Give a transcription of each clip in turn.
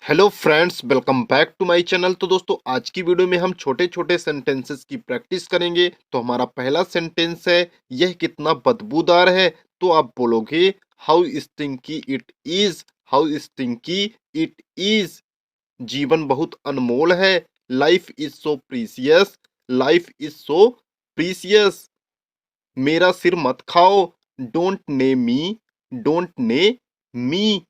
Hello friends, welcome back to my channel. तो दोस्तों, आज की वीडियो में हम छोटे छोटे सेंटेंसेस की प्रैक्टिस करेंगे। तो हमारा पहला सेंटेंस है, यह कितना बदबूदार है। तो आप बोलोगे, how stinky it is. How stinky it is. जीवन बहुत अनमोल है। Life is so precious. Life is so precious. मेरा सिर मत खाओ। डोंट ने मी। डोंट ने मी।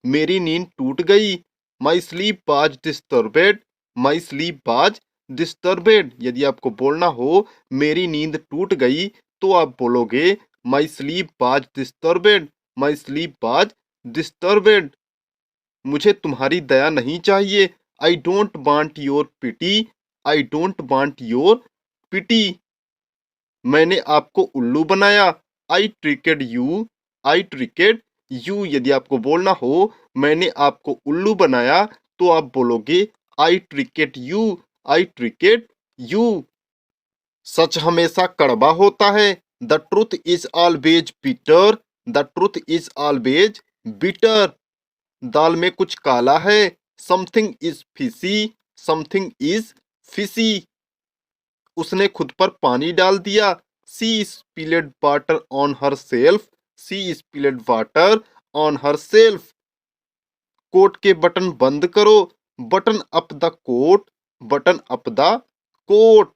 मेरी नींद टूट गई। माई sleep was disturbed. My sleep was disturbed. यदि आपको बोलना हो मेरी नींद टूट गई, तो आप बोलोगे my sleep was disturbed. My sleep was disturbed. मुझे तुम्हारी दया नहीं चाहिए। I don't want your pity. I don't want your pity. मैंने आपको उल्लू बनाया। I tricked you. I tricked you. यदि आपको बोलना हो मैंने आपको उल्लू बनाया, तो आप बोलोगे आई ट्रिकेट यू। I ट्रिकेट you. सच हमेशा कड़वा होता है। The truth is always bitter. The truth is always bitter. दाल में कुछ काला है। Something is fishy. Something is fishy. उसने खुद पर पानी डाल दिया। She spilled water on herself. She spilled water on herself. Coat के बटन बंद करो। Button up the coat. Button up the coat.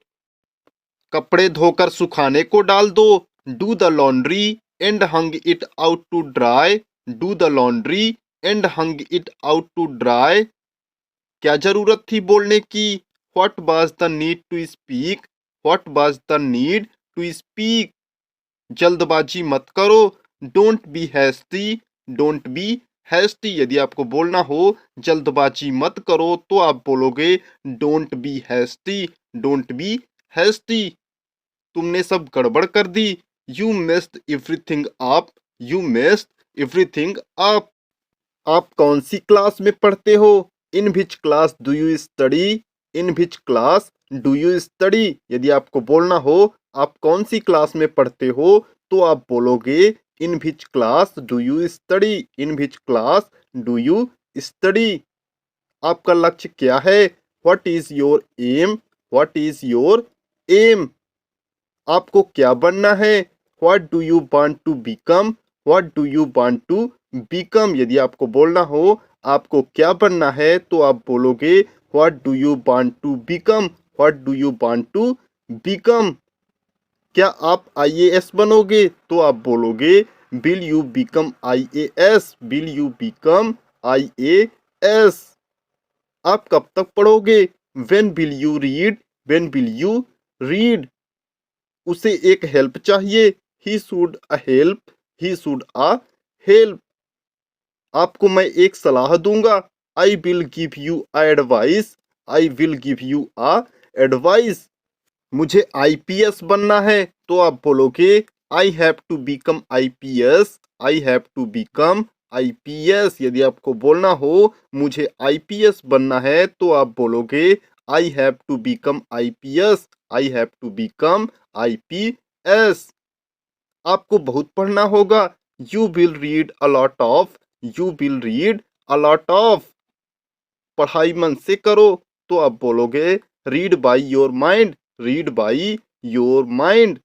कपड़े धोकर सुखाने को डाल दो। Do the laundry and hung it out to dry. Do the laundry and hung it out to dry. क्या जरूरत थी बोलने की। What was the need to speak. What was the need to speak. जल्दबाजी मत करो। Don't be hasty. Don't be hasty. यदि आपको बोलना हो जल्दबाजी मत करो, तो आप बोलोगे don't be hasty. Don't be hasty. तुमने सब गड़बड़ कर दी। You messed everything up. You messed everything up. आप कौन सी क्लास में पढ़ते हो। In which class do you study. In which class do you study. यदि आपको बोलना हो आप कौन सी क्लास में पढ़ते हो, तो आप बोलोगे in which class do you study. In which class do you study. आपका लक्ष्य क्या है। What is your aim. What is your aim. आपको क्या बनना है। What do you want to become. What do you want to become. यदि आपको बोलना हो आपको क्या बनना है, तो आप बोलोगे what do you want to become. What do you want to become. क्या आप आईएएस बनोगे, तो आप बोलोगे will you become IAS. Will you become IAS. आप कब तक पढ़ोगे। When will you read. When will you read. उसे एक हेल्प चाहिए। He should a help. He should a help. आपको मैं एक सलाह दूंगा। I will give you advice. I will give you a advice. मुझे आईपीएस बनना है, तो आप बोलोगे I have to become IPS. I have to become IPS. यदि आपको बोलना हो मुझे आईपीएस बनना है, तो आप बोलोगे I have to become IPS. I have to become IPS. आपको बहुत पढ़ना होगा। You will read a lot of. You will read a lot of. पढ़ाई मन से करो, तो आप बोलोगे read by your mind. Read by your mind.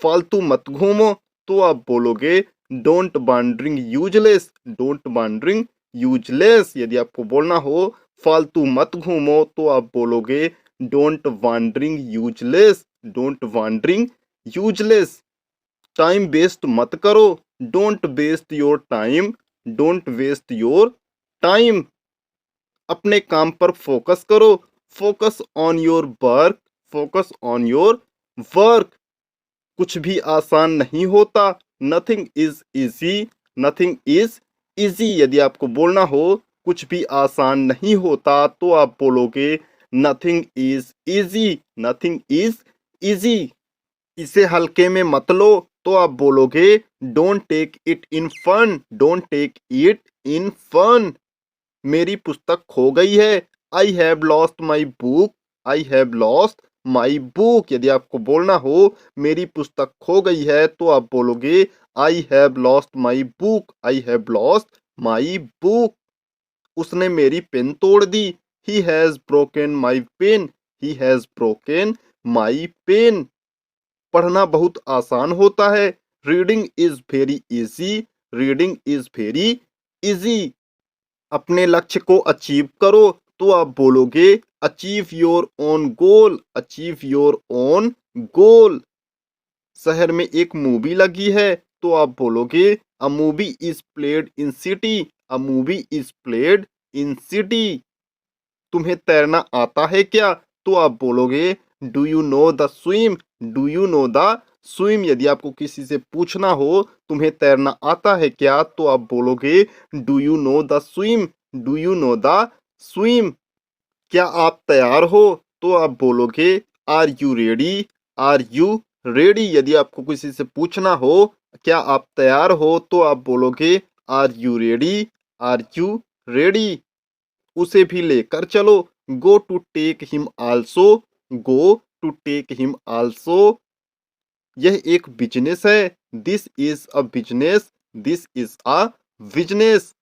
फालतू मत घूमो, तो आप बोलोगे don't wondering useless. Don't wondering useless. यदि आपको बोलना हो फालतू मत घूमो, तो आप बोलोगे don't wondering useless. Don't wondering useless. Time waste मत करो। Don't waste your time. Don't waste your time. अपने काम पर फोकस करो। Focus on your work. Focus on your work. कुछ भी आसान नहीं होता। Nothing is easy. Nothing is easy. यदि आपको बोलना हो कुछ भी आसान नहीं होता, तो आप बोलोगे nothing is easy. Nothing is easy. इसे हल्के में मत लो, तो आप बोलोगे don't take it in fun. Don't take it in fun. मेरी पुस्तक खो गई है। I have lost my book. I have lost my book. यदि आपको बोलना हो मेरी पुस्तक खो गई है, तो आप बोलोगे I have lost my book. I have lost my book. उसने मेरी पेन तोड़ दी। He has broken my pen. He has broken my pen. पढ़ना बहुत आसान होता है। Reading is very easy. Reading is very easy. अपने लक्ष्य को अचीव करो तो आप बोलोगे achieve your own goal. Achieve your own goal. शहर में एक मूवी लगी है तो आप बोलोगे a movie is played in city. A movie is played in city. तुम्हें तैरना आता है क्या? तो आप बोलोगे do you know the swim. Do you know the swim. यदि आपको किसी से पूछना हो तुम्हें तैरना आता है क्या तो आप बोलोगे do you know the swim. Do you know the swim. क्या आप तैयार हो? तो आप बोलोगे are you ready. Are you ready. यदि आपको किसी से पूछना हो क्या आप तैयार हो तो आप बोलोगे are you ready. Are you ready. उसे भी लेकर चलो। Go to take him also. Go to take him also. यह एक बिजनेस है। This is a business. This is a business.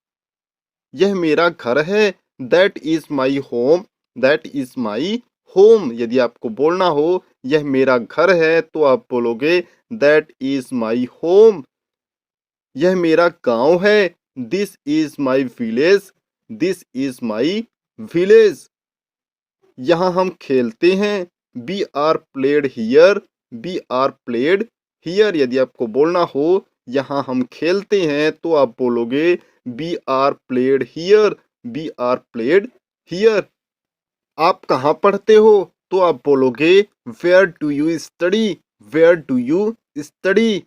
यह मेरा घर है। That is my home. That is my home. यदि आपको बोलना हो यह मेरा घर है तो आप बोलोगे दैट इज माई होम। यह मेरा गांव है। This is my village. This is my village. यहाँ हम खेलते हैं। We are played here. We are played here. यदि आपको बोलना हो यहाँ हम खेलते हैं तो आप बोलोगे we are played here. We are played here. आप कहाँ पढ़ते हो? तो आप बोलोगे where do you study. Where do you study.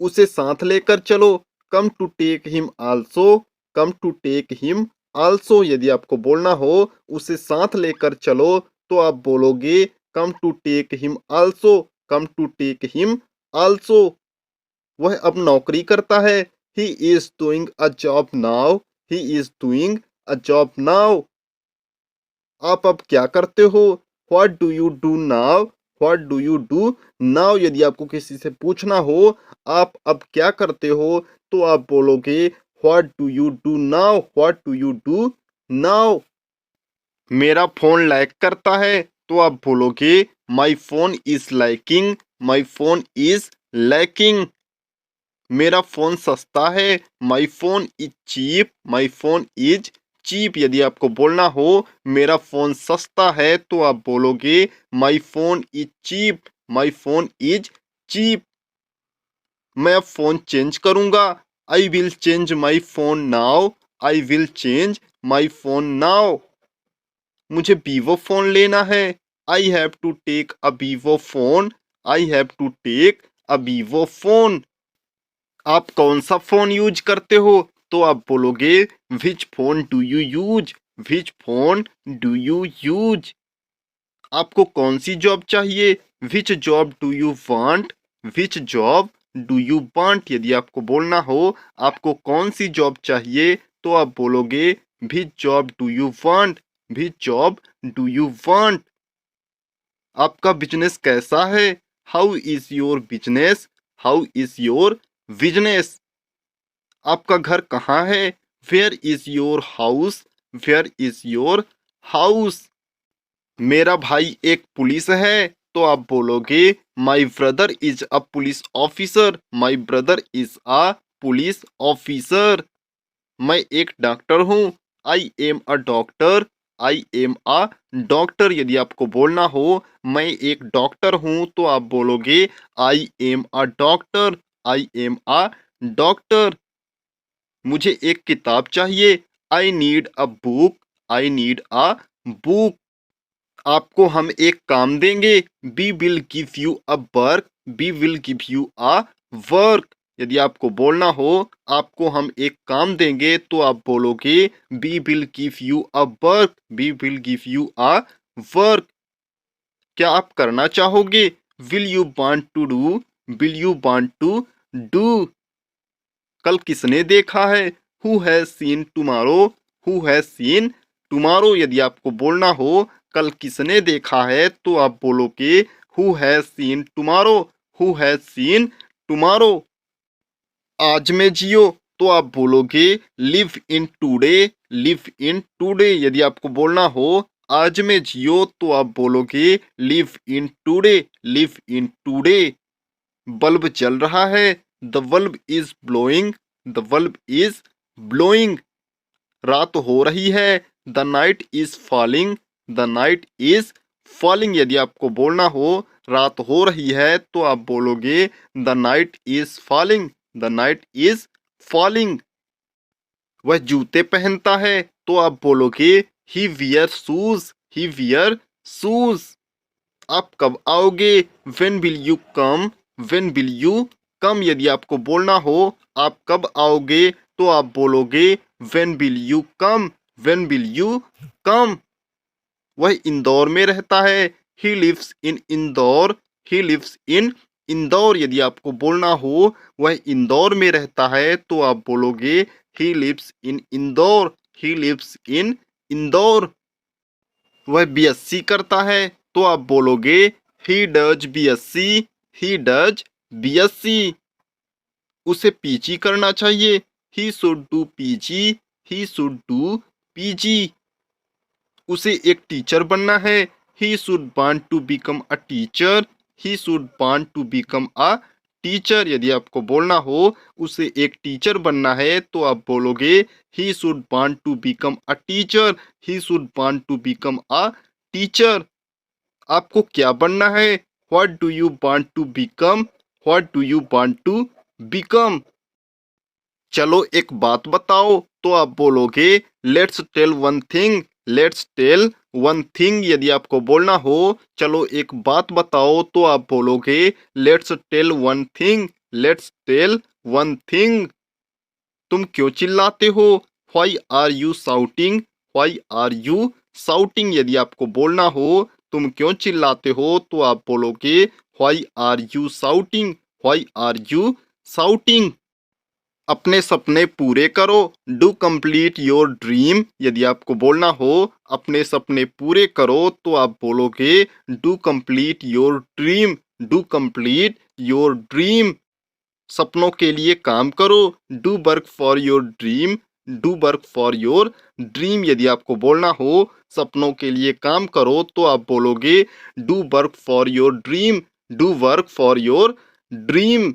उसे साथ लेकर चलो। Come to take him also. Come to take him also. यदि आपको बोलना हो उसे साथ लेकर चलो तो आप बोलोगे come to take him also. Come to take him also. वह अब नौकरी करता है। He is doing a job now. He is doing a job now. आप अब क्या करते हो? What do you do now. What do you do now. यदि आपको किसी से पूछना हो आप अब क्या करते हो तो आप बोलोगे what do you do now. What do you do now. मेरा फोन लाइक करता है तो आप बोलोगे my phone is liking. My phone is liking. मेरा फोन सस्ता है। My phone is cheap. My phone is cheap. यदि आपको बोलना हो मेरा फोन सस्ता है तो आप बोलोगे my phone is cheap. My phone is cheap. मैं अब फोन चेंज करूंगा। I will change my phone now. I will change my phone now. मुझे वीवो फोन लेना है। I have to take a Vivo phone. I have to take a Vivo phone. आप कौन सा phone use करते हो? तो आप बोलोगे which phone do you use. Which phone do you use. आपको कौन सी जॉब चाहिए? Which job do you want. Which job do you want. यदि आपको बोलना हो आपको कौन सी जॉब चाहिए तो आप बोलोगे which job do you want. Which job do you want. आपका बिजनेस कैसा है? How is your business. How is your business. आपका घर कहाँ है? Where is your house. Where is your house. मेरा भाई एक पुलिस है तो आप बोलोगे my brother is a police officer. My brother is a police officer. मैं एक डॉक्टर हूँ। I am a doctor. I am a doctor. यदि आपको बोलना हो मैं एक डॉक्टर हूँ तो आप बोलोगे I am a doctor. I am a doctor. मुझे एक किताब चाहिए। I need a book. I need a book. आपको हम एक काम देंगे। We will give you a work. We will give you a work. यदि आपको बोलना हो आपको हम एक काम देंगे तो आप बोलोगे we will give you a work. We will give you a work. क्या आप करना चाहोगे? Will you want to do. Will you want to do. कल किसने देखा है? Who has seen tomorrow. Who has seen tomorrow. यदि आपको बोलना हो कल किसने देखा है तो आप बोलोगे who has seen tomorrow. Who has seen tomorrow. आज में जियो तो आप बोलोगे live in today. Live in today. यदि आपको बोलना हो आज में जियो तो आप बोलोगे live in today, live in today. Bulb जल रहा है, the bulb is blowing, the bulb is blowing. रात हो रही है, the night is falling, the night is falling. यदि आपको बोलना हो रात हो रही है तो आप बोलोगे the night is falling, the night is falling. वह जूते पहनता है तो आप बोलोगे ही वियर शूज, ही वियर शूज। आप कब आओगे, when will you come, when will you कम। यदि आपको बोलना हो आप कब आओगे तो आप बोलोगे when will you come, when will you come. वह इंदौर में रहता है, he lives in Indore, he lives in Indore. यदि आपको बोलना हो वह इंदौर में रहता है तो आप बोलोगे he lives in Indore, he lives in Indore. वह बीएससी करता है तो आप बोलोगे he does BSc, he does BSc. उसे पीजी करना चाहिए, he should do PG, he should do PG. उसे एक टीचर बनना है, he should want to become a teacher, he should want to become a teacher. यदि आपको बोलना हो उसे एक टीचर बनना है तो आप बोलोगे he should want to become a teacher, he should want to become a teacher. आपको क्या बनना है, what do you want to become, what do you want to become. चलो एक बात बताओ तो आप बोलोगे let's tell one thing, let's tell one thing. यदि आपको बोलना हो चलो एक बात बताओ तो आप बोलोगे let's tell one thing, let's tell one thing. तुम क्यों चिल्लाते हो, why are you shouting, why are you shouting. यदि आपको बोलना हो तुम क्यों चिल्लाते हो तो आप बोलोगे why are you shouting, why are you shouting. अपने सपने पूरे करो, डू कंप्लीट योर ड्रीम। यदि आपको बोलना हो अपने सपने पूरे करो तो आप बोलोगे do complete your dream, do complete your dream. सपनों के लिए काम करो, do work for your dream, do work for your dream. यदि आपको बोलना हो सपनों के लिए काम करो तो आप बोलोगे do work for your dream, do work for your dream.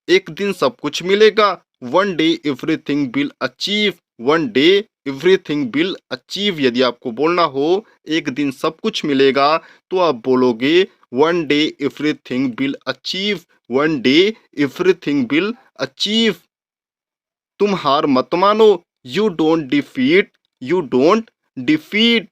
एक दिन सब कुछ मिलेगा, one day everything will achieve, one day everything will achieve. यदि आपको बोलना हो एक दिन सब कुछ मिलेगा तो आप बोलोगे one day everything will achieve, one day everything will achieve. तुम हार मत मानो, you don't defeat, you don't defeat.